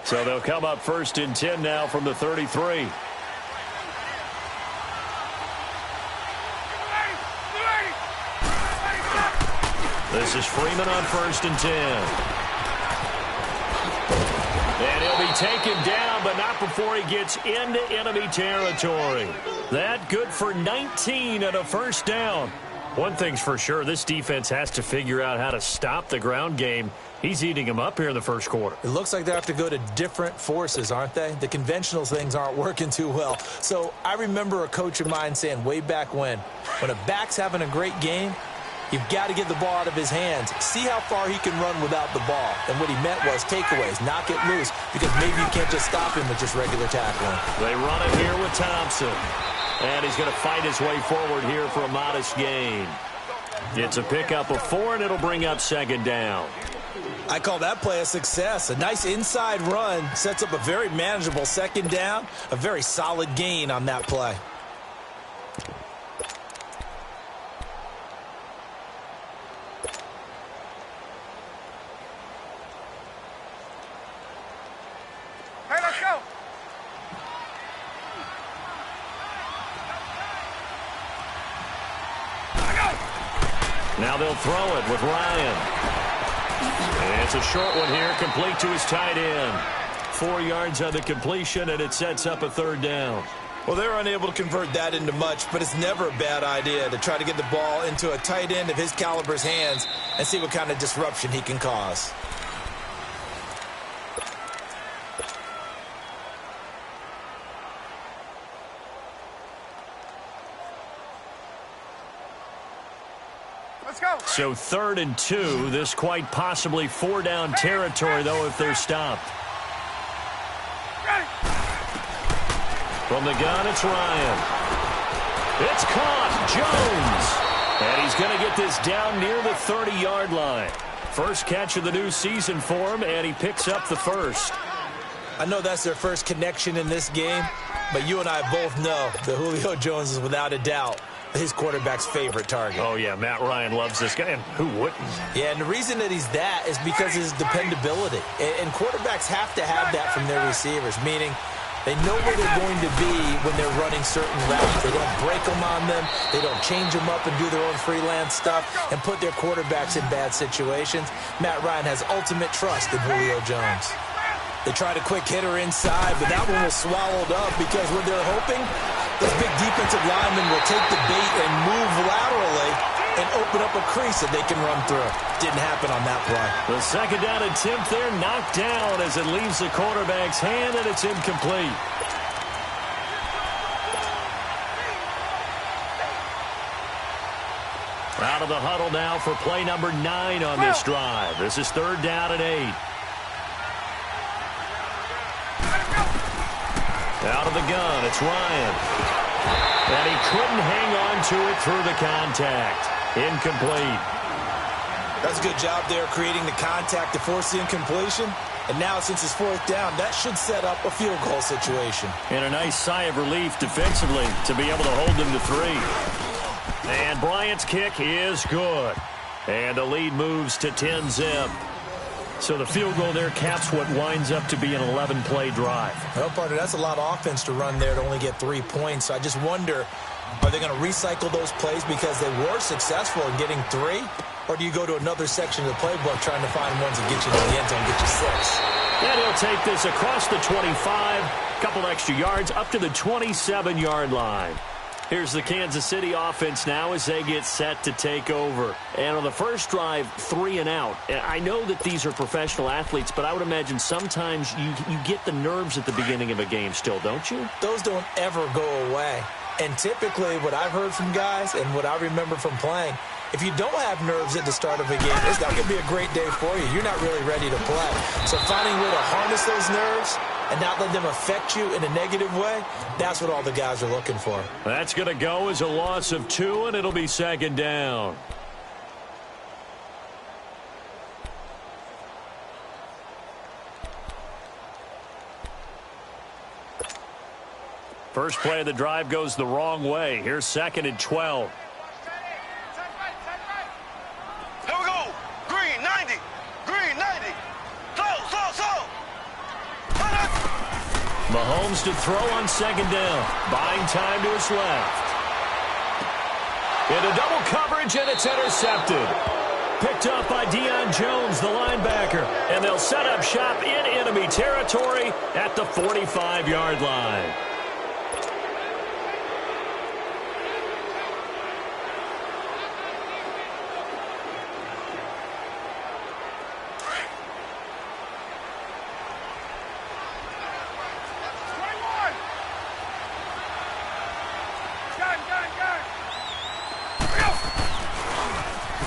So they'll come up 1st and 10 now from the 33. This is Freeman on 1st and 10. And he'll be taken down, but not before he gets into enemy territory. That good for 19 and a 1st down. One thing's for sure, this defense has to figure out how to stop the ground game. He's eating them up here in the 1st quarter. It looks like they have to go to different forces, aren't they? The conventional things aren't working too well. So I remember a coach of mine saying way back when a back's having a great game, you've got to get the ball out of his hands. See how far he can run without the ball. And what he meant was takeaways, knock it loose, because maybe you can't just stop him with just regular tackling. They run it here with Thompson. And he's going to fight his way forward here for a modest gain. It's a pickup of 4, and it'll bring up 2nd down. I call that play a success. A nice inside run sets up a very manageable 2nd down, a very solid gain on that play. Now they'll throw it with Ryan. And it's a short one here, complete to his tight end. 4 yards on the completion, and it sets up a 3rd down. Well, they're unable to convert that into much, but it's never a bad idea to try to get the ball into a tight end of his caliber's hands and see what kind of disruption he can cause. So 3rd and 2. This quite possibly 4-down territory, though, if they're stopped. From the gun, it's Ryan. It's caught. Jones. And he's going to get this down near the 30-yard line. First catch of the new season for him, and he picks up the 1st. I know that's their first connection in this game, but you and I both know that Julio Jones is without a doubt his quarterback's favorite target. Oh, yeah, Matt Ryan loves this guy, and who wouldn't? Yeah, and the reason that he's that is because of his dependability. And quarterbacks have to have that from their receivers, meaning they know where they're going to be when they're running certain routes. They don't break them on them. They don't change them up and do their own freelance stuff and put their quarterbacks in bad situations. Matt Ryan has ultimate trust in Julio Jones. They tried a quick hitter inside, but that one was swallowed up because what they're hoping, those big defensive linemen will take the bait and move laterally and open up a crease that they can run through. Didn't happen on that play. The 2nd down attempt there knocked down as it leaves the quarterback's hand, and it's incomplete. Out of the huddle now for play number 9 on this drive. This is 3rd down and 8. Out of the gun, it's Ryan. And he couldn't hang on to it through the contact. Incomplete. That's a good job there creating the contact to force the incompletion. And now, since it's 4th down, that should set up a field goal situation. And a nice sigh of relief defensively to be able to hold them to 3. And Bryant's kick is good. And the lead moves to 10-zip. So the field goal there caps what winds up to be an 11-play drive. Well, partner, that's a lot of offense to run there to only get 3 points. So I just wonder, are they going to recycle those plays because they were successful in getting 3? Or do you go to another section of the playbook trying to find ones that get you to the end zone and get you 6? And he'll take this across the 25, couple extra yards, up to the 27-yard line. Here's the Kansas City offense now as they get set to take over. And on the first drive, 3 and out. I know that these are professional athletes, but I would imagine sometimes you get the nerves at the beginning of a game still, don't you? Those don't ever go away. And typically what I've heard from guys and what I remember from playing, if you don't have nerves at the start of a game, it's not going to be a great day for you. You're not really ready to play. So finding a way to harness those nerves and not let them affect you in a negative way, that's what all the guys are looking for. That's going to go as a loss of 2, and it'll be 2nd down. First play of the drive goes the wrong way. Here's 2nd and 12. Here we go. Green, 90. Green, 90. Slow. Mahomes to throw on second down. Buying time to his left. Into double coverage, and it's intercepted. Picked up by Deion Jones, the linebacker. And they'll set up shop in enemy territory at the 45-yard line.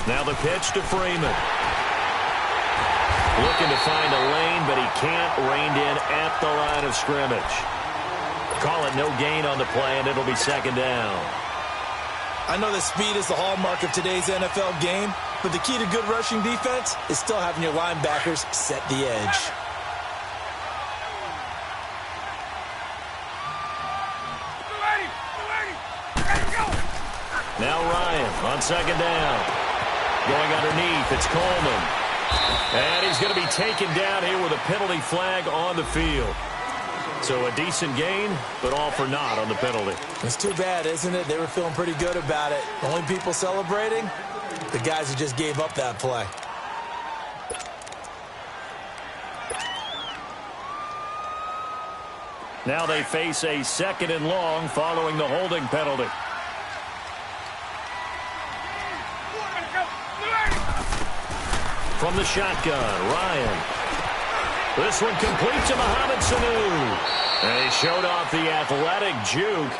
Now the pitch to Freeman. Looking to find a lane, but he can't. Reined in at the line of scrimmage. Call it no gain on the play, and it'll be second down. I know that speed is the hallmark of today's NFL game, but the key to good rushing defense is still having your linebackers set the edge. Now Ryan on second down. Going underneath, it's Coleman. And he's going to be taken down here with a penalty flag on the field. So a decent gain, but all for naught on the penalty. It's too bad, isn't it? They were feeling pretty good about it. The only people celebrating, the guys who just gave up that play. Now they face a second and long following the holding penalty. From the shotgun, Ryan. This one complete to Mohamed Sanu. And he showed off the athletic juke.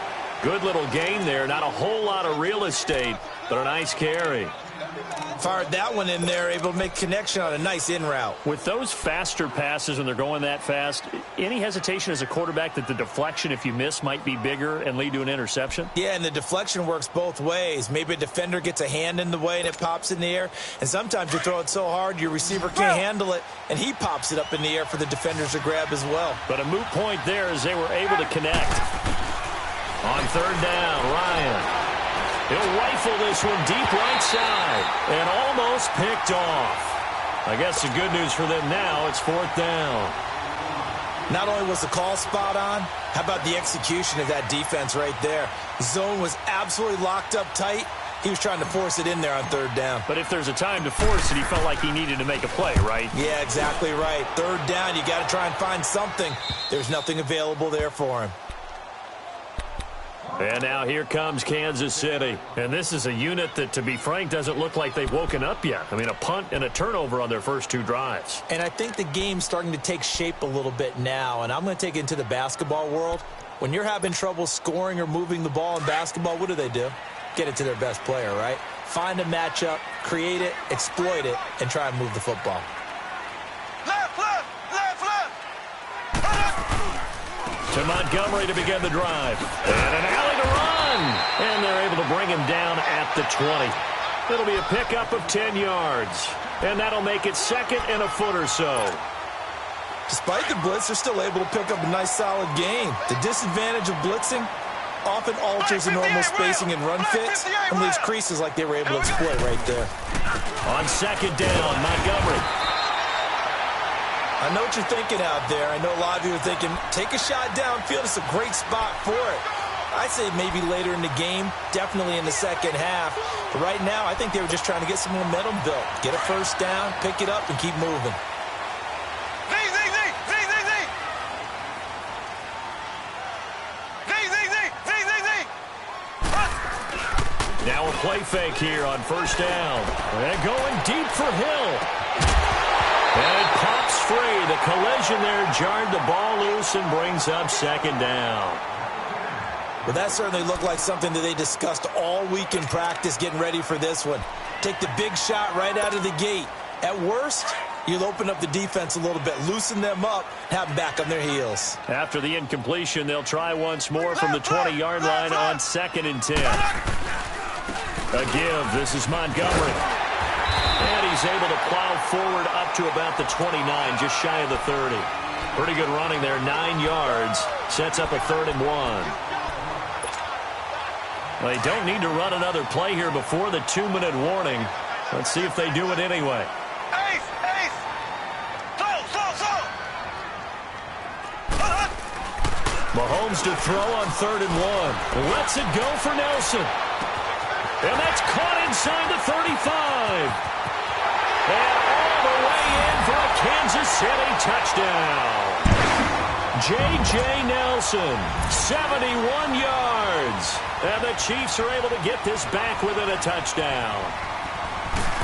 Good little game there. Not a whole lot of real estate, but a nice carry. Fired that one in there, able to make connection on a nice in route. With those faster passes when they're going that fast, any hesitation as a quarterback that the deflection, if you miss, might be bigger and lead to an interception? Yeah, and the deflection works both ways. Maybe a defender gets a hand in the way and it pops in the air. And sometimes you throw it so hard your receiver can't handle it, and he pops it up in the air for the defenders to grab as well. But a moot point there as they were able to connect. On third down, Ryan. He'll rifle this one deep right side and almost picked off. I guess the good news for them now, it's fourth down. Not only was the call spot on, how about the execution of that defense right there? The zone was absolutely locked up tight. He was trying to force it in there on third down. But if there's a time to force it, he felt like he needed to make a play, right? Yeah, exactly right. Third down, you got to try and find something. There's nothing available there for him. And now here comes Kansas City. And this is a unit that, to be frank, doesn't look like they've woken up yet. I mean, a punt and a turnover on their first two drives. And I think the game's starting to take shape a little bit now. And I'm going to take it into the basketball world. When you're having trouble scoring or moving the ball in basketball, what do? Get it to their best player, right? Find a matchup, create it, exploit it, and try and move the football. To Montgomery to begin the drive. And an alley to run. And they're able to bring him down at the 20. It'll be a pickup of 10 yards. And that'll make it second and a foot or so. Despite the blitz, they're still able to pick up a nice solid gain. The disadvantage of blitzing often alters the normal spacing and run fits and leaves creases like they were able to exploit right there. On second down, Montgomery. I know what you're thinking out there. I know a lot of you are thinking, take a shot downfield. It's a great spot for it. I'd say maybe later in the game, definitely in the second half. But right now, I think they were just trying to get some momentum built. Get a first down, pick it up, and keep moving. Now a play fake here on first down. And going deep for Hill. And it pops free. The collision there jarred the ball loose and brings up second down. Well, that certainly looked like something that they discussed all week in practice getting ready for this one. Take the big shot right out of the gate. At worst, you'll open up the defense a little bit, loosen them up, have them back on their heels. After the incompletion, they'll try once more from the 20-yard line on second and 10. A give. This is Montgomery. And he's able to plow forward up to about the 29, just shy of the 30. Pretty good running there, 9 yards. Sets up a 3rd and 1. Well, they don't need to run another play here before the 2-minute warning. Let's see if they do it anyway. Mahomes to throw on 3rd and 1. Lets it go for Nelson. And that's caught inside the 35. And all the way in for a Kansas City touchdown. J.J. Nelson, 71 yards. And the Chiefs are able to get this back within a touchdown.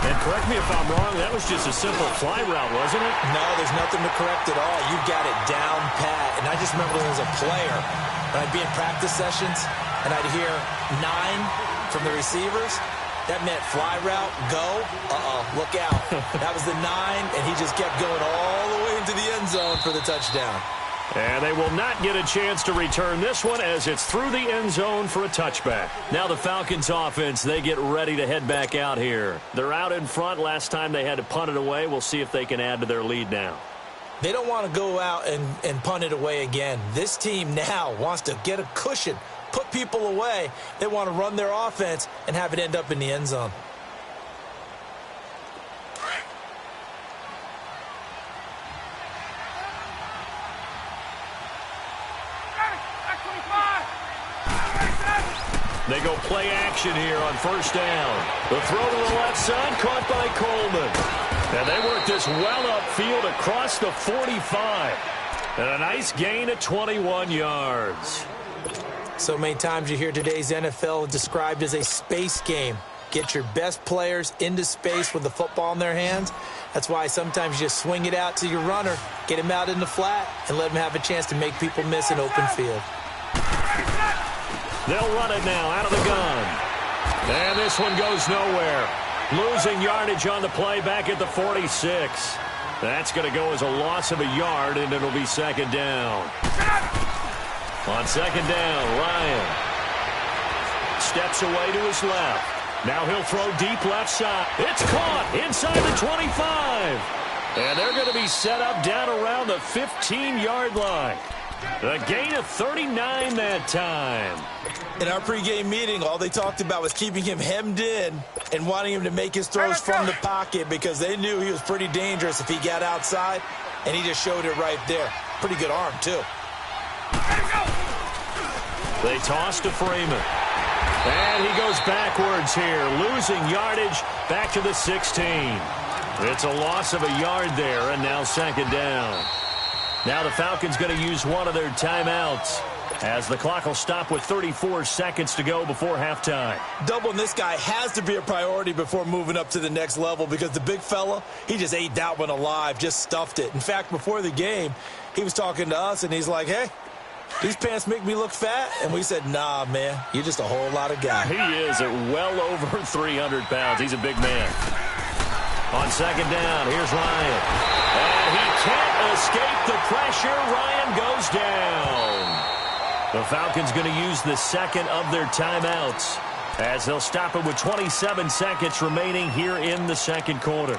And correct me if I'm wrong, that was just a simple fly route, wasn't it? No, there's nothing to correct at all. You got it down pat. And I just remember when I was a player, when I'd be in practice sessions, and I'd hear 9 from the receivers. That meant fly route, go, look out. That was the 9, and he just kept going all the way into the end zone for the touchdown. And they will not get a chance to return this one as it's through the end zone for a touchback. Now the Falcons offense, they get ready to head back out here. They're out in front. Last time they had to punt it away. We'll see if they can add to their lead now. They don't want to go out and punt it away again. This team now wants to get a cushion, put people away. They want to run their offense and have it end up in the end zone. They go play action here on 1st down. The throw to the left side, caught by Coleman. And they work this well upfield across the 45. And a nice gain of 21 yards. So many times you hear today's NFL described as a space game. Get your best players into space with the football in their hands. That's why sometimes you just swing it out to your runner, get him out in the flat, and let him have a chance to make people miss an open field. They'll run it now out of the gun. And this one goes nowhere. Losing yardage on the play back at the 46. That's going to go as a loss of a yard, and it'll be 2nd down. On 2nd down, Ryan steps away to his left. Now he'll throw deep left side. It's caught inside the 25. And they're going to be set up down around the 15-yard line. A gain of 39 that time. In our pregame meeting, all they talked about was keeping him hemmed in and wanting him to make his throws from the pocket because they knew he was pretty dangerous if he got outside, and he just showed it right there. Pretty good arm, too. They toss to Freeman. And he goes backwards here, losing yardage back to the 16. It's a loss of a yard there, and now 2nd down. Now the Falcons going to use one of their timeouts as the clock will stop with 34 seconds to go before halftime. Doubling this guy has to be a priority before moving up to the next level because the big fella, he just ate that one alive, just stuffed it. In fact, before the game, he was talking to us, and he's like, hey, these pants make me look fat. And we said, nah, man, you're just a whole lot of guy. He is at well over 300 pounds. He's a big man. On 2nd down, here's Ryan. And he can't escape the pressure. Ryan goes down. The Falcons going to use the second of their timeouts as they'll stop it with 27 seconds remaining here in the 2nd quarter.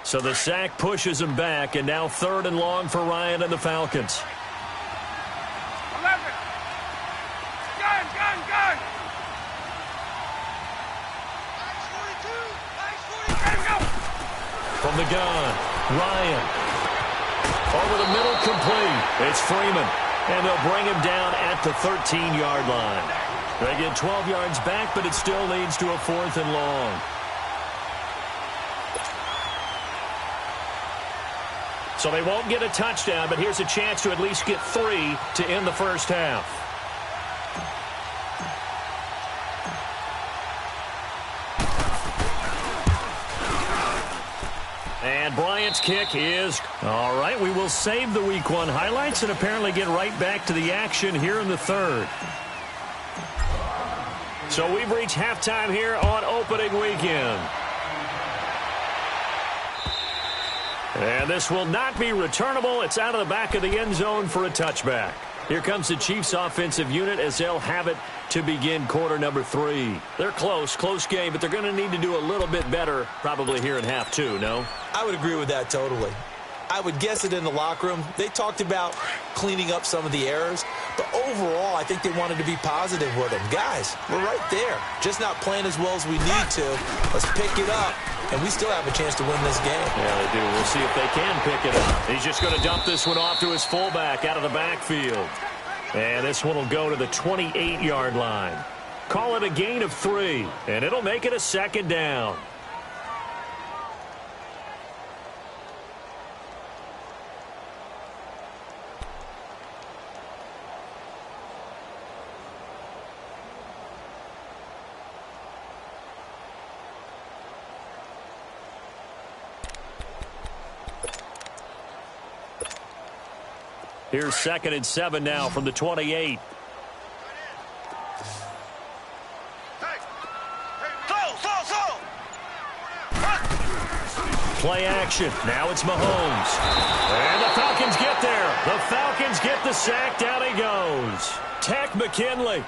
So the sack pushes him back, and now 3rd and long for Ryan and the Falcons. 11. Gun. From the gun, Ryan. Over the middle, complete. It's Freeman, and they'll bring him down at the 13-yard line. They get 12 yards back, but it still leads to a 4th and long. So they won't get a touchdown, but here's a chance to at least get 3 to end the first half. And Bryant's kick is all right. We will save the Week 1 highlights and apparently get right back to the action here in the 3rd. So we've reached halftime here on opening weekend. And this will not be returnable. It's out of the back of the end zone for a touchback. Here comes the Chiefs offensive unit as they'll have it to begin quarter number 3. They're close game, but they're going to need to do a little bit better probably here in half 2, no? I would agree with that totally. I would guess it in the locker room. They talked about cleaning up some of the errors, but overall, I think they wanted to be positive with them. Guys, we're right there. Just not playing as well as we need to. Let's pick it up, and we still have a chance to win this game. Yeah, they do. We'll see if they can pick it up. He's just going to dump this one off to his fullback out of the backfield. And this one will go to the 28-yard line. Call it a gain of 3, and it'll make it a second down. Here's 2nd and 7 now from the 28. Play action. Now it's Mahomes. And the Falcons get there. The Falcons get the sack. Down he goes. Tech McKinley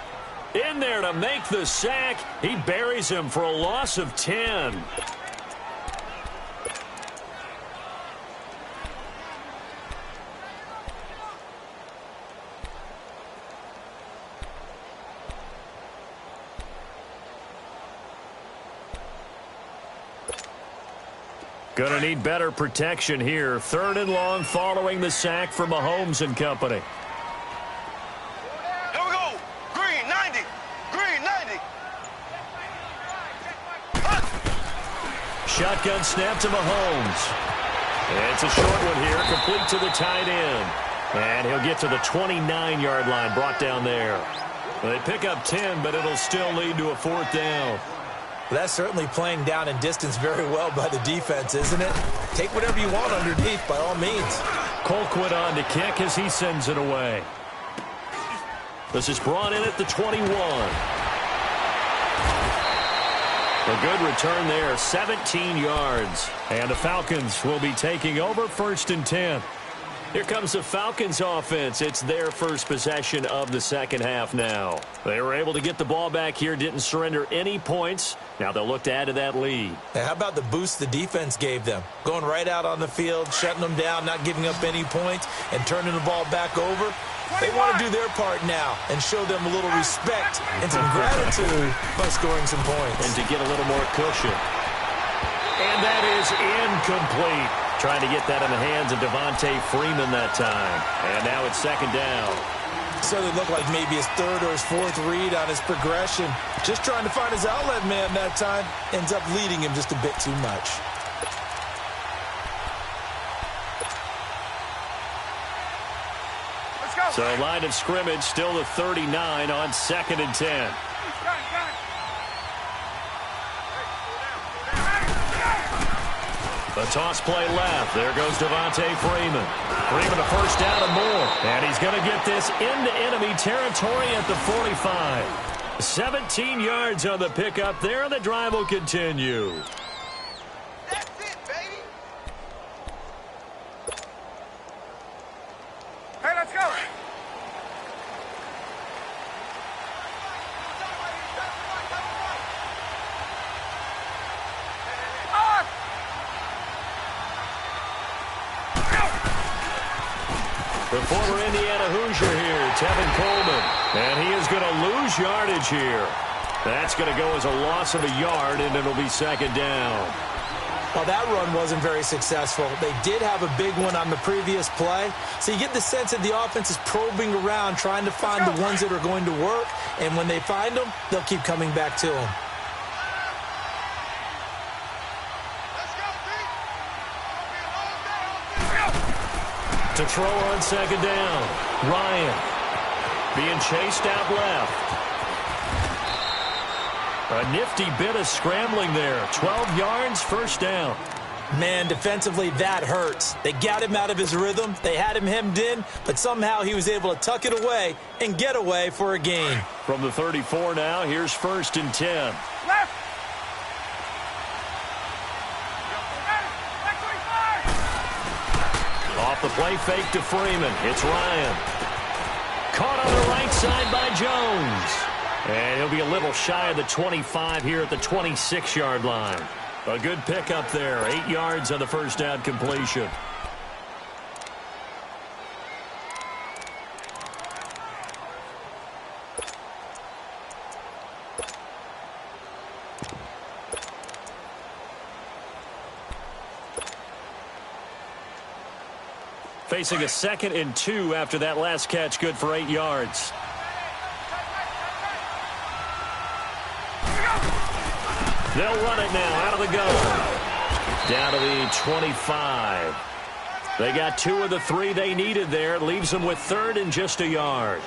in there to make the sack. He buries him for a loss of 10. Going to need better protection here. 3rd and long following the sack from Mahomes and company. Here we go. Green, 90. Green, 90. Shotgun snap to Mahomes. It's a short one here, complete to the tight end. And he'll get to the 29-yard line, brought down there. They pick up 10, but it'll still lead to a 4th down. That's certainly playing down in distance very well by the defense, isn't it? Take whatever you want underneath, by all means. Colquitt on to kick as he sends it away. This is brought in at the 21. A good return there, 17 yards. And the Falcons will be taking over 1st and 10. Here comes the Falcons offense. It's their first possession of the second half now. They were able to get the ball back here, didn't surrender any points. Now they'll look to add to that lead. Now, how about the boost the defense gave them? Going right out on the field, shutting them down, not giving up any points, and turning the ball back over. They want to do their part now and show them a little respect and some gratitude by scoring some points. And to get a little more cushion. And that is incomplete. Trying to get that in the hands of Devontae Freeman that time. And now it's 2nd down. So it looked like maybe his 3rd or his 4th read on his progression. Just trying to find his outlet man that time. Ends up leading him just a bit too much. Let's go. So line of scrimmage still the 39 on 2nd and 10. A toss play left. There goes Devontae Freeman. Freeman a 1st down and more. And he's going to get this into enemy territory at the 45. 17 yards on the pickup there, and the drive will continue. That's it, baby. Hey, let's go. The former Indiana Hoosier here, Tevin Coleman. And he is going to lose yardage here. That's going to go as a loss of a yard, and it'll be 2nd down. Well, that run wasn't very successful. They did have a big one on the previous play. So you get the sense that the offense is probing around, trying to find the ones that are going to work. And when they find them, they'll keep coming back to them. To throw on 2nd down. Ryan being chased out left. A nifty bit of scrambling there. 12 yards, 1st down. Man, defensively, that hurts. They got him out of his rhythm. They had him hemmed in, but somehow he was able to tuck it away and get away for a gain. From the 34 now, here's 1st and 10. Left. Off the play fake to Freeman. It's Ryan. Caught on the right side by Jones. And he'll be a little shy of the 25 here at the 26-yard line. A good pickup there. 8 yards on the 1st down completion. facing a 2nd and 2 after that last catch, good for 8 yards. They'll run it now out of the gun. Down to the 25. They got 2 of the 3 they needed there. It leaves them with 3rd and just a yard.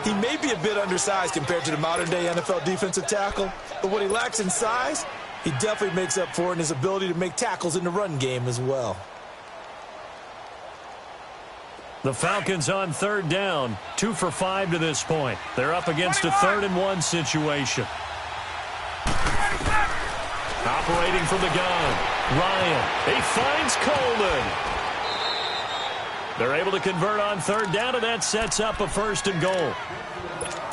He may be a bit undersized compared to the modern-day NFL defensive tackle, but what he lacks in size, he definitely makes up for in his ability to make tackles in the run game as well. The Falcons on 3rd down, 2 for 5 to this point. They're up against a 3rd and 1 situation. Operating from the gun, Ryan. He finds Coleman. They're able to convert on 3rd down, and that sets up a 1st and goal.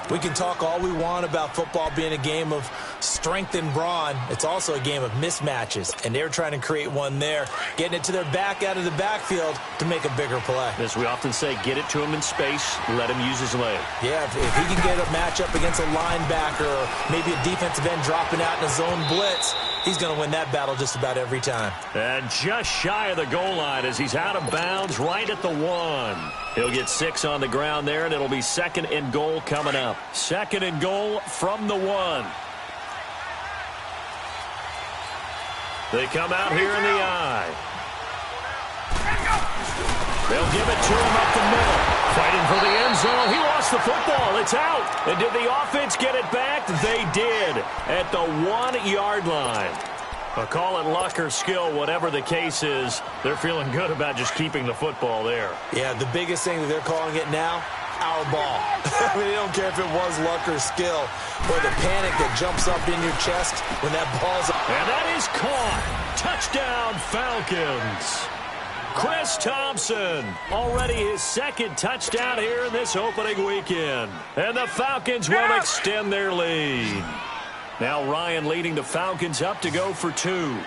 We can talk all we want about football being a game of strength and brawn. It's also a game of mismatches, and they're trying to create one there, getting it to their back out of the backfield to make a bigger play. As we often say, get it to him in space, let him use his leg. Yeah, if he can get a matchup against a linebacker or maybe a defensive end dropping out in a zone blitz, he's going to win that battle just about every time. And just shy of the goal line as he's out of bounds right at the 1. He'll get 6 on the ground there, and it'll be 2nd and goal coming up. 2nd and goal from the 1. They come out here in the eye. They'll give it to him up the middle. Fighting for the end zone. He lost the football. It's out. And did the offense get it back? They did at the 1-yard line. Call it luck or skill, whatever the case is. They're feeling good about just keeping the football there. Yeah, the biggest thing that they're calling it now, our ball. I mean, they don't care if it was luck or skill or the panic that jumps up in your chest when that ball's up. And that is caught. Touchdown, Falcons. Chris Thompson, already his 2nd touchdown here in this opening weekend. And the Falcons will extend their lead. Now Ryan leading the Falcons up to go for 2. 21.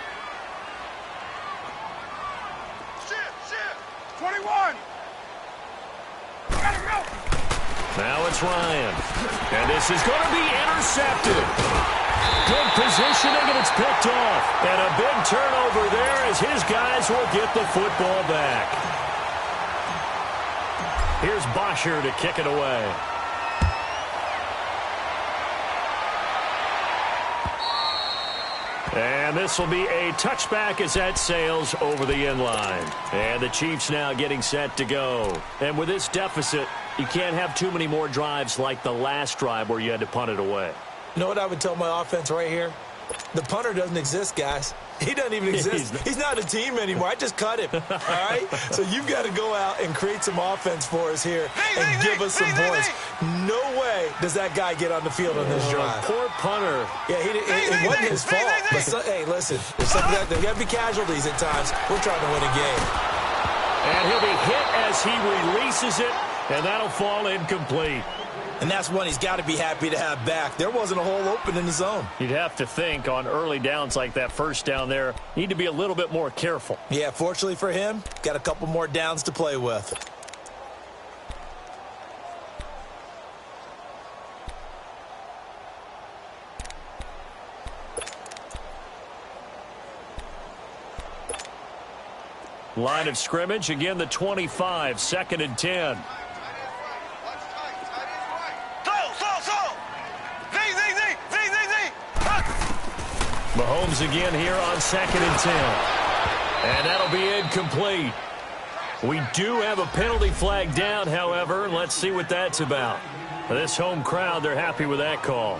Now it's Ryan. And this is going to be intercepted. Good positioning, and it's picked off. And a big turnover there as his guys will get the football back. Here's Bosher to kick it away. And this will be a touchback as that sails over the end line. And the Chiefs now getting set to go. And with this deficit, you can't have too many more drives like the last drive where you had to punt it away. You know what I would tell my offense right here? The punter doesn't exist, guys. He doesn't even exist. He's not a team anymore. I just cut him, all right? So you've got to go out and create some offense for us here and give us some points. No way does that guy get on the field on this drive. Poor punter. Yeah, it wasn't his fault. But hey, listen, there's got to be casualties at times. We're trying to win a game. And he'll be hit as he releases it, and that'll fall incomplete. And that's one he's got to be happy to have back. There wasn't a hole open in the zone. You'd have to think on early downs like that first down there, need to be a little bit more careful. Yeah, fortunately for him, got a couple more downs to play with. Line of scrimmage, again the 25, 2nd and 10. Mahomes again here on 2nd and 10. And that'll be incomplete. We do have a penalty flag down, however. Let's see what that's about. This home crowd, they're happy with that call.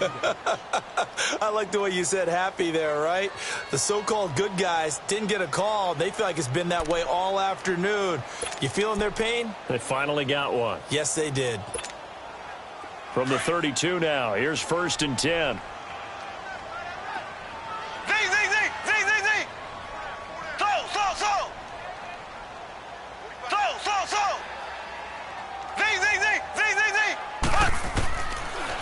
I like the way you said happy there, right? The so-called good guys didn't get a call. They feel like it's been that way all afternoon. You feeling their pain? They finally got one. Yes, they did. From the 32 now, here's 1st and 10.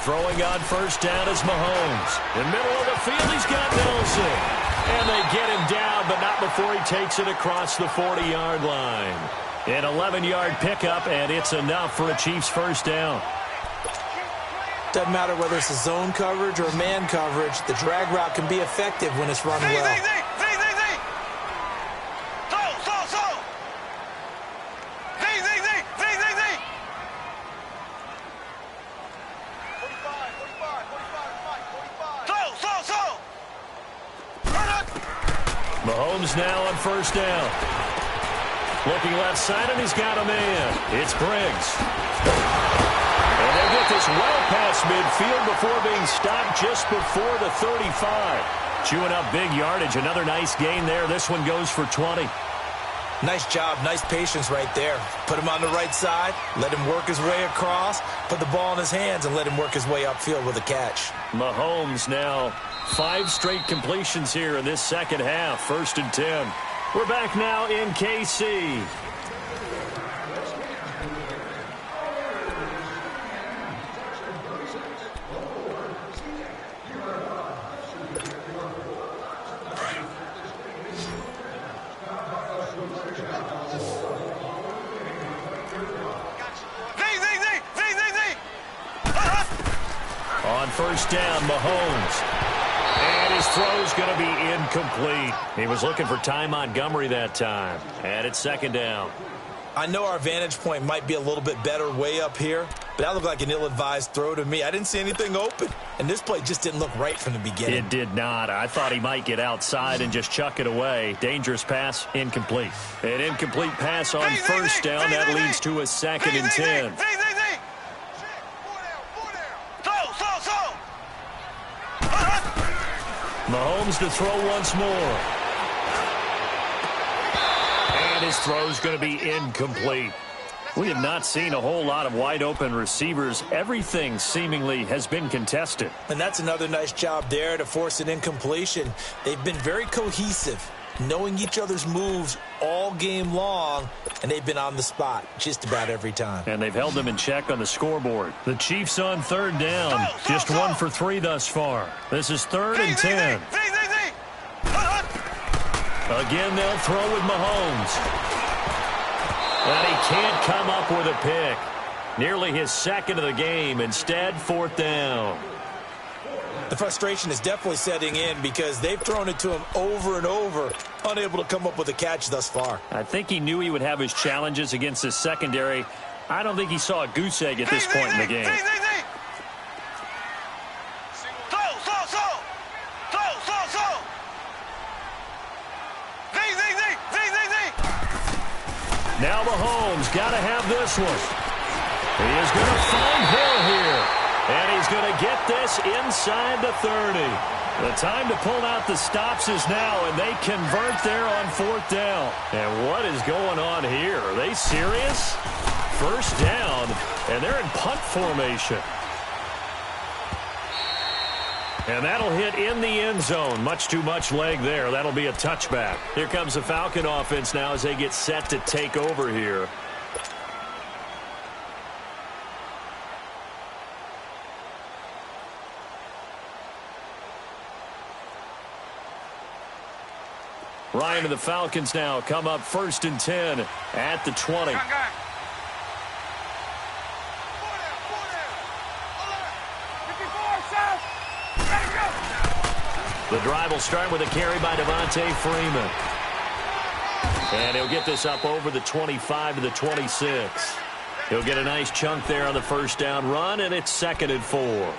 Throwing on 1st down is Mahomes. In the middle of the field, he's got Nelson. And they get him down, but not before he takes it across the 40-yard line. An 11-yard pickup, and it's enough for a Chiefs 1st down. Doesn't matter whether it's a zone coverage or man coverage, the drag route can be effective when it's run well. Mahomes now on first down. Looking left side, and he's got a man. It's Briggs. And they get this well past midfield before being stopped just before the 35. Chewing up big yardage. Another nice gain there. This one goes for 20. Nice job, nice patience right there. Put him on the right side, let him work his way across, put the ball in his hands, and let him work his way upfield with a catch. Mahomes now 5 straight completions here in this second half. 1st and 10. We're back now in KC. On first down, Mahomes. And his throw's going to be incomplete. He was looking for Ty Montgomery that time. And it's 2nd down. I know our vantage point might be a little bit better way up here, but that looked like an ill-advised throw to me. I didn't see anything open, and this play just didn't look right from the beginning. It did not. I thought he might get outside and just chuck it away. Dangerous pass, incomplete. An incomplete pass on first down. That leads to a 2nd and 10. Mahomes to throw once more. And his throw's going to be incomplete. We have not seen a whole lot of wide-open receivers. Everything seemingly has been contested. And that's another nice job there to force an incompletion. They've been very cohesive, knowing each other's moves all game long, and they've been on the spot just about every time. And they've held them in check on the scoreboard. The Chiefs on 3rd down. Just 1 for 3 thus far. This is 3rd and 10. Again, they'll throw with Mahomes. And he can't come up with a pick. Nearly his 2nd of the game. Instead, 4th down. The frustration is definitely setting in because they've thrown it to him over and over, unable to come up with a catch thus far. I think he knew he would have his challenges against his secondary. I don't think he saw a goose egg at this point in the game. Now Mahomes got to have this one. He is going to find Hill here. And he's going to get this inside the 30. The time to pull out the stops is now, and they convert there on 4th down. And what is going on here? Are they serious? First down, and they're in punt formation. And that'll hit in the end zone. Much too much leg there. That'll be a touchback. Here comes the Falcon offense now as they get set to take over here. Ryan and the Falcons now come up 1st and 10 at the 20. The drive will start with a carry by Devontae Freeman. And he'll get this up over the 25 to the 26. He'll get a nice chunk there on the first down run, and it's 2nd and 4.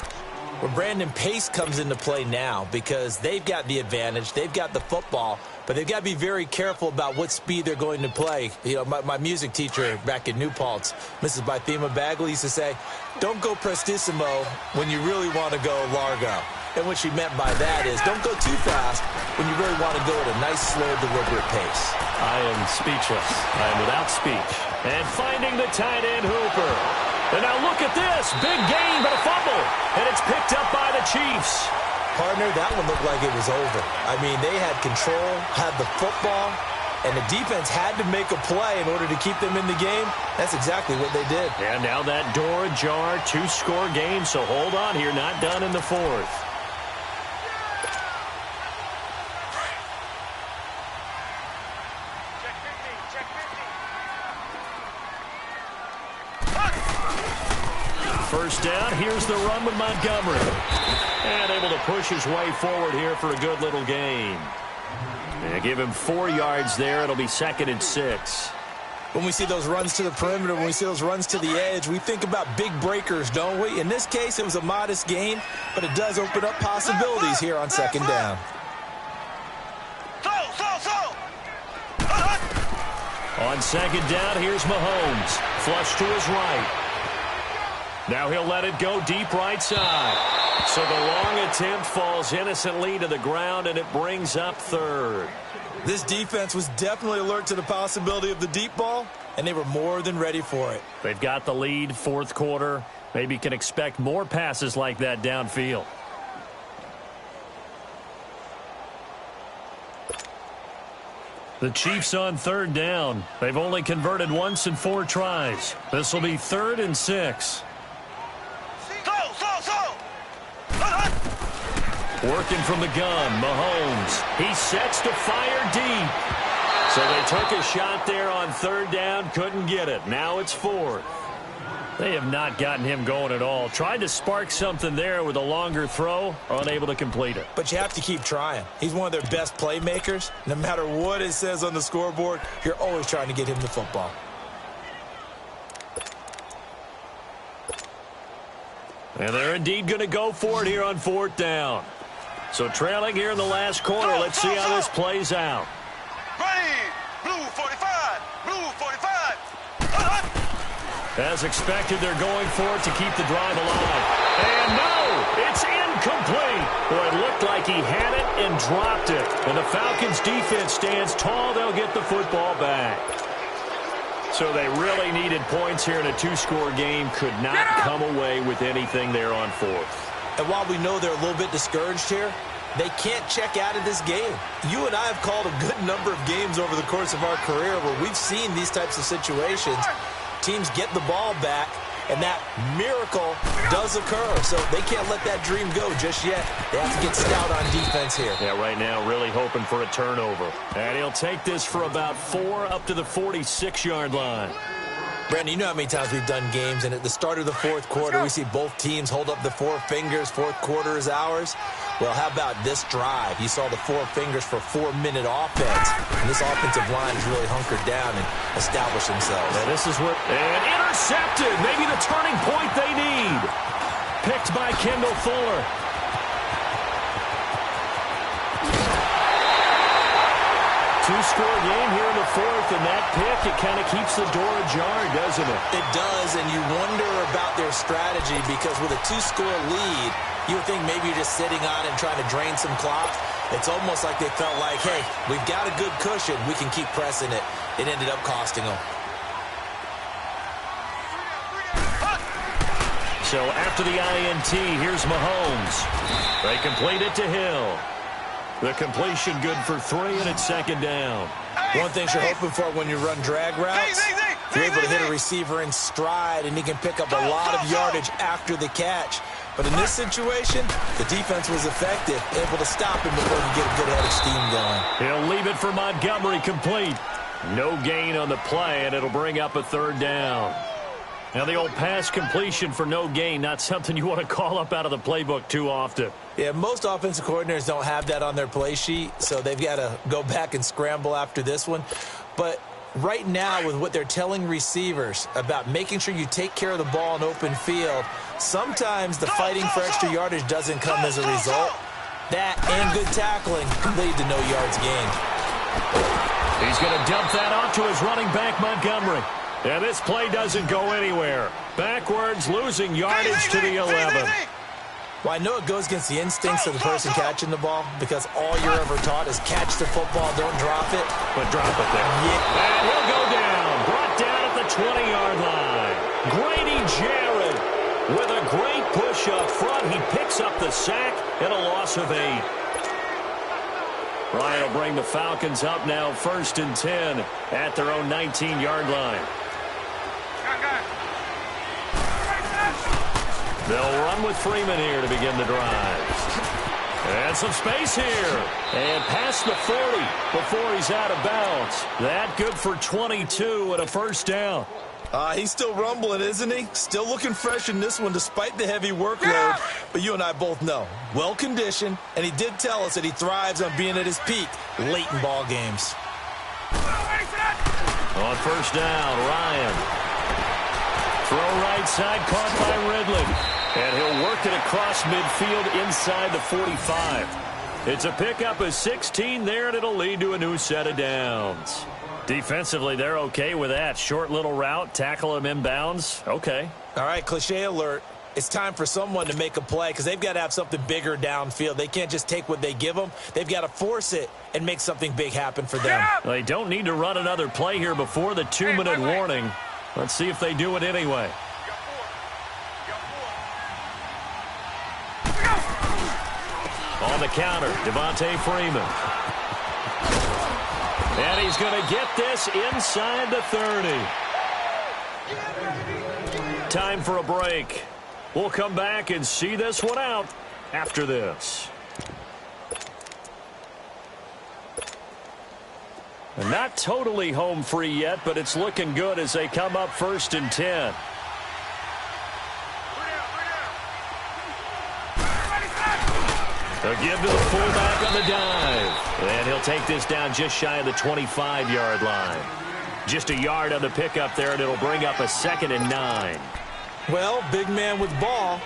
Well, Brandon, pace comes into play now because they've got the advantage. They've got the football, but they've got to be very careful about what speed they're going to play. You know, my music teacher back in New Paltz, Mrs. Bythema Bagley, used to say, don't go prestissimo when you really want to go largo. And what she meant by that is don't go too fast when you really want to go at a nice, slow, deliberate pace. I am speechless. I am without speech. And finding the tight end Hooper. And now look at this. Big gain, but a fumble. And it's picked up by the Chiefs. Partner, that one looked like it was over. I mean, they had control, had the football, and the defense had to make a play in order to keep them in the game. That's exactly what they did. And now that door ajar, 2-score game. So hold on here, not done in the 4th. First down, here's the run with Montgomery. And able to push his way forward here for a good little gain. And give him 4 yards there. It'll be 2nd and 6. When we see those runs to the perimeter, when we see those runs to the edge, we think about big breakers, don't we? In this case, it was a modest gain, but it does open up possibilities here on 2nd down. So. On second down, here's Mahomes. Flush to his right. Now he'll let it go deep right side. So the long attempt falls innocently to the ground, and it brings up third. This defense was definitely alert to the possibility of the deep ball, and they were more than ready for it. They've got the lead, fourth quarter. Maybe can expect more passes like that downfield. The Chiefs on third down. They've only converted once in 4 tries. This will be 3rd and 6. Working from the gun, Mahomes. He sets to fire deep. So they took a shot there on third down, couldn't get it. Now it's 4th. They have not gotten him going at all. Tried to spark something there with a longer throw, unable to complete it. But you have to keep trying. He's one of their best playmakers. No matter what it says on the scoreboard, you're always trying to get him the football. And they're indeed going to go for it here on 4th down. So trailing here in the last quarter. Let's see how this plays out. Ready, blue 45, blue 45. As expected, they're going for it to keep the drive alive. And no, it's incomplete. Boy, it looked like he had it and dropped it. And the Falcons' defense stands tall. They'll get the football back. So they really needed points here in a 2-score game. Could not come away with anything there on 4th. And while we know they're a little bit discouraged here, they can't check out of this game. You and I have called a good number of games over the course of our career where we've seen these types of situations. Teams get the ball back, and that miracle does occur. So they can't let that dream go just yet. They have to get stout on defense here. Yeah, right now really hoping for a turnover. And he'll take this for about 4 up to the 46-yard line. Brandon, you know how many times we've done games, and at the start of the 4th quarter, we see both teams hold up the 4 fingers, 4th quarter is ours. Well, how about this drive? You saw the 4 fingers for 4-minute offense, and this offensive line has really hunkered down and established themselves. And this is what... And intercepted! Maybe the turning point they need. Picked by Kendall Fuller. Two-score game here in the 4th, and that pick, it kind of keeps the door ajar, doesn't it? It does, and you wonder about their strategy because with a 2-score lead, you would think maybe you're just sitting on it and trying to drain some clock. It's almost like they felt like, hey, we've got a good cushion. We can keep pressing it. It ended up costing them. So after the INT, here's Mahomes. They complete it to Hill. The completion good for 3, and it's 2nd down. One thing you're hoping for when you run drag routes, you're able to hit a receiver in stride, and he can pick up a lot of yardage after the catch. But in this situation, the defense was effective, able to stop him before he get a good head of steam going. He'll leave it for Montgomery complete. No gain on the play, and it'll bring up a 3rd down. Now, the old pass completion for no gain, not something you want to call up out of the playbook too often. Yeah, most offensive coordinators don't have that on their play sheet, so they've got to go back and scramble after this one. But right now, with what they're telling receivers about making sure you take care of the ball in open field, sometimes the fighting for extra yardage doesn't come as a result. That and good tackling can lead to no yards gained. He's going to dump that off to his running back, Montgomery. And this play doesn't go anywhere. Backwards, losing yardage to the 11. Well, I know it goes against the instincts of the person catching the ball because all you're ever taught is catch the football, don't drop it. But drop it there. Yeah. And he'll go down. Brought down at the 20-yard line. Grady Jarrett with a great push up front. He picks up the sack and a loss of 8. Ryan will bring the Falcons up now 1st and 10 at their own 19-yard line. They'll run with Freeman here to begin the drive. And some space here. And past the 40 before he's out of bounds. That good for 22 and a 1st down. He's still rumbling, isn't he? Still looking fresh in this one despite the heavy workload. But you and I both know, well-conditioned, and he did tell us that he thrives on being at his peak late in ball games. On 1st down, Ryan. Throw right side, caught by Ridley. And he'll work it across midfield inside the 45. It's a pickup of 16 there, and it'll lead to a new set of downs. Defensively, they're okay with that. Short little route, tackle him inbounds. Okay. All right, cliche alert. It's time for someone to make a play because they've got to have something bigger downfield. They can't just take what they give them. They've got to force it and make something big happen for them. They don't need to run another play here before the 2-minute warning. Let's see if they do it anyway. On the counter, Devontae Freeman. And he's going to get this inside the 30. Time for a break. We'll come back and see this one out after this. And not totally home free yet, but it's looking good as they come up 1st and 10. They'll give to the fullback on the dive. And he'll take this down just shy of the 25-yard line. Just a yard on the pickup there, and it'll bring up a 2nd and 9. Well, big man with ball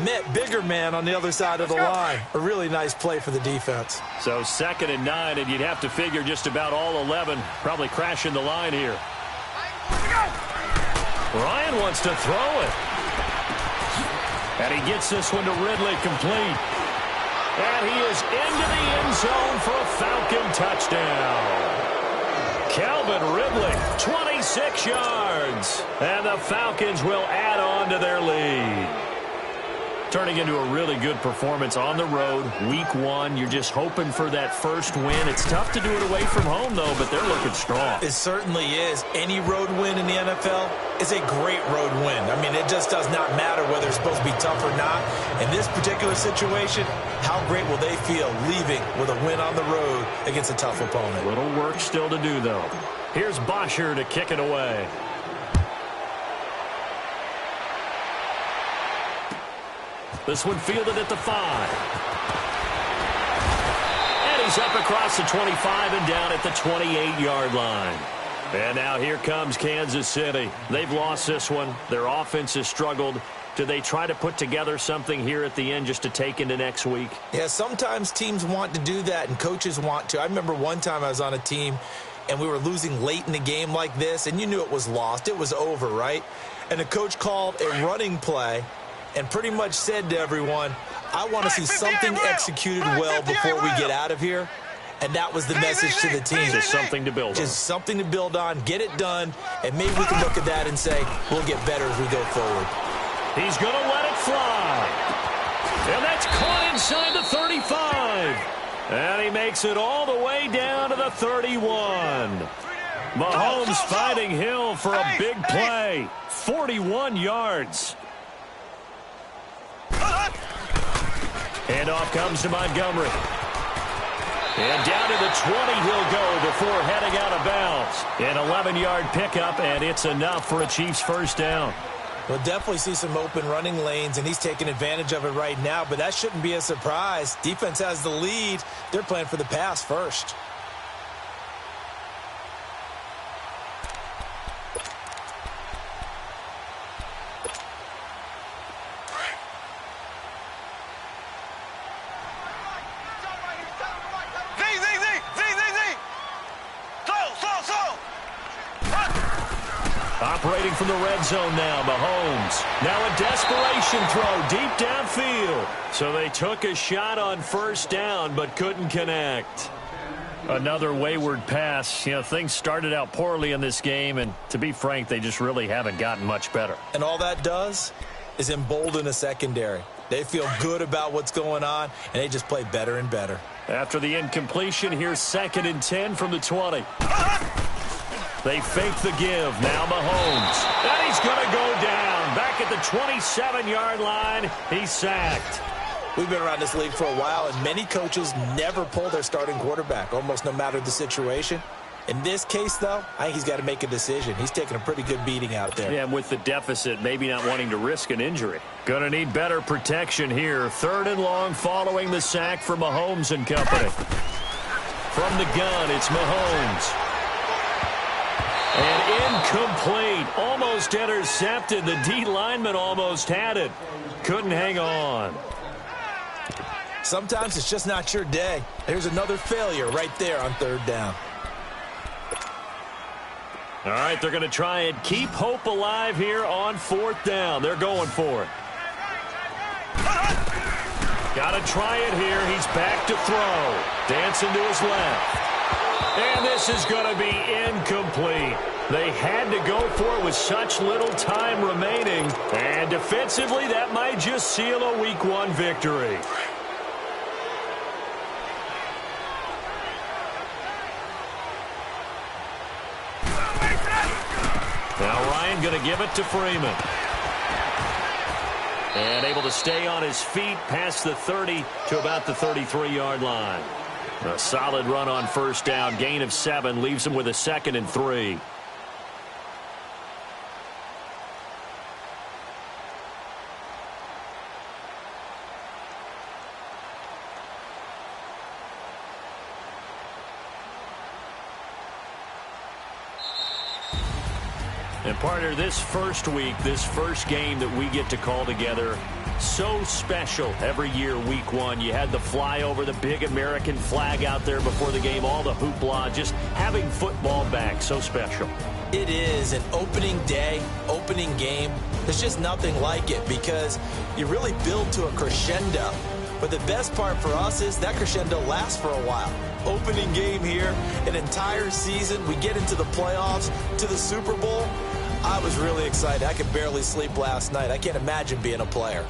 met bigger man on the other side of the line. A really nice play for the defense. So 2nd and 9, and you'd have to figure just about all 11 probably crashing the line here. Ryan wants to throw it. And he gets this one to Ridley complete. And he is into the end zone for a Falcon touchdown. Calvin Ridley, 26 yards. And the Falcons will add on to their lead. Turning into a really good performance on the road. Week 1, you're just hoping for that first win. It's tough to do it away from home, though, but they're looking strong. It certainly is. Any road win in the NFL is a great road win. I mean, it just does not matter whether it's supposed to be tough or not. In this particular situation, how great will they feel leaving with a win on the road against a tough opponent? Little work still to do, though. Here's Bosher to kick it away. This one fielded at the 5. And he's up across the 25 and down at the 28-yard line. And now here comes Kansas City. They've lost this one. Their offense has struggled. Do they try to put together something here at the end just to take into next week? Yeah, sometimes teams want to do that and coaches want to. I remember one time I was on a team and we were losing late in the game like this, and you knew it was lost. It was over, right? And the coach called a running play and pretty much said to everyone, I want to see something executed well before we get out of here. And that was the message to the team. Just something to build on. Just something to build on, get it done, and maybe we can look at that and say, we'll get better as we go forward. He's going to let it fly. And that's caught inside the 35. And he makes it all the way down to the 31. Mahomes fighting Hill for a big play. 41 yards. Handoff comes to Montgomery. And down to the 20 he'll go before heading out of bounds. An 11-yard pickup, and it's enough for a Chiefs first down. We'll definitely see some open running lanes, and he's taking advantage of it right now, but that shouldn't be a surprise. Defense has the lead. They're playing for the pass first. Operating from the red zone now, Mahomes. Now a desperation throw deep downfield. So they took a shot on first down but couldn't connect. Another wayward pass. You know, things started out poorly in this game, and to be frank, they just really haven't gotten much better. And all that does is embolden a secondary. They feel good about what's going on, and they just play better and better. After the incompletion, here's 2nd and 10 from the 20. They fake the give. Now Mahomes. And he's going to go down. Back at the 27-yard line. He's sacked. We've been around this league for a while, and many coaches never pull their starting quarterback, almost no matter the situation. In this case, though, I think he's got to make a decision. He's taking a pretty good beating out there. Yeah, and with the deficit, maybe not wanting to risk an injury. Going to need better protection here. 3rd and long following the sack for Mahomes and company. From the gun, it's Mahomes. And incomplete. Almost intercepted. The D lineman almost had it. Couldn't hang on. Sometimes it's just not your day. There's another failure right there on 3rd down. All right, they're going to try and keep hope alive here on 4th down. They're going for it. Got to try it here. He's back to throw. Dancing to his left. And this is going to be incomplete. They had to go for it with such little time remaining. And defensively, that might just seal a Week 1 victory. Now Ryan going to give it to Freeman. And able to stay on his feet past the 30 to about the 33-yard line. A solid run on 1st down. Gain of 7 leaves him with a 2nd and 3. And partner, this first week, this first game that we get to call together, so special every year, Week 1. You had the flyover, the big American flag out there before the game, all the hoopla, just having football back, so special. It is an opening day, opening game. There's just nothing like it because you really build to a crescendo. But the best part for us is that crescendo lasts for a while. Opening game here, an entire season. We get into the playoffs, to the Super Bowl. I was really excited. I could barely sleep last night. I can't imagine being a player.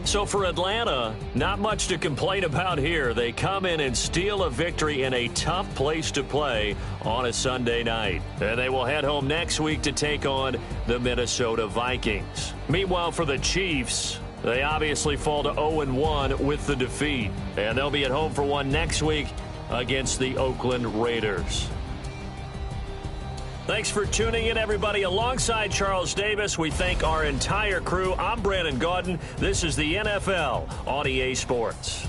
So for Atlanta, not much to complain about here. They come in and steal a victory in a tough place to play on a Sunday night. And they will head home next week to take on the Minnesota Vikings. Meanwhile, for the Chiefs, they obviously fall to 0-1 with the defeat. And they'll be at home for one next week against the Oakland Raiders. Thanks for tuning in, everybody. Alongside Charles Davis, we thank our entire crew. I'm Brandon Gaudin. This is the NFL on EA Sports.